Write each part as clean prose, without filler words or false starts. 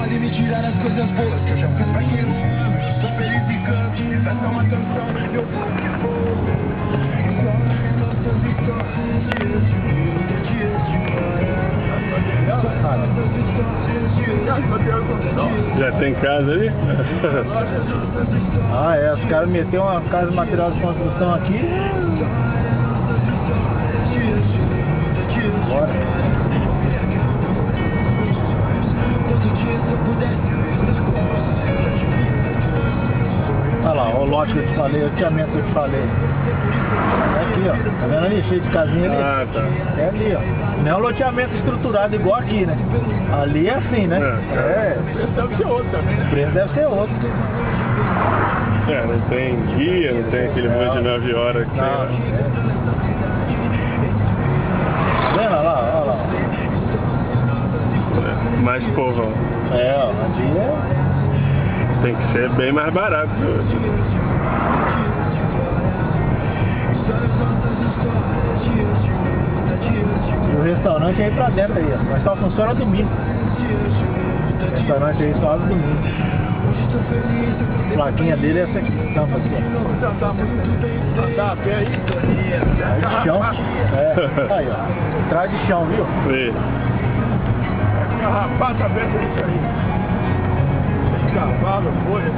podem me tirar as coisas boas que eu já fiz pra quem não amo. Sou verificante, essa é uma canção do meu povo. Só as nossas histórias, dias de luta, dias de glória. Já tem casa ali? Ah, é, os caras meteram uma casa de material de construção aqui. Bora. Olha lá, o lote que eu te falei, o loteamento que eu te falei. É aqui, ó. Tá vendo ali? Cheio de casinha ali? Ah, tá. É ali, ó. Não é um loteamento estruturado igual aqui, né? Ali é assim, né? É. O preço deve ser outro também. O preço deve ser outro. É, não tem guia, não tem aquele monte de 9 horas que tem lá. Vendo? Olha lá, olha lá. É, mais povão. É, ó. Ali é... Tem que ser bem mais barato que o outro. E o restaurante é aí pra dentro aí, ó. Mas só funciona domingo. O restaurante aí só abre domingo. A plaquinha dele é essa aqui, tampa aqui, ó. Tá, pé aí. Aí de chão. É, aí, ó. Traz de chão, viu? Vê. Garrafada aberta isso aí. Cavalo, folha.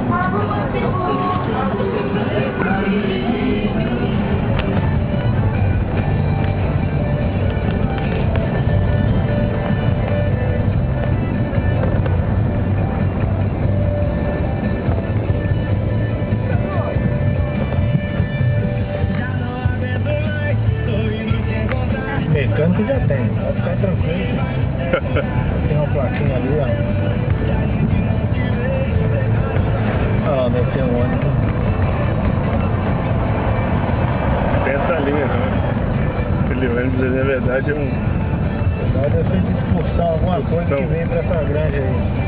Mecânico já tem, pode ficar tranquilo. Tem uma plaquinha ali, ó. Ah, deve ter um ônibus. Tem essa linha, né? Aquele ônibus ali, na verdade, é um... Deve ser de excursão, alguma coisa que Excursão. vem pra essa granja aí.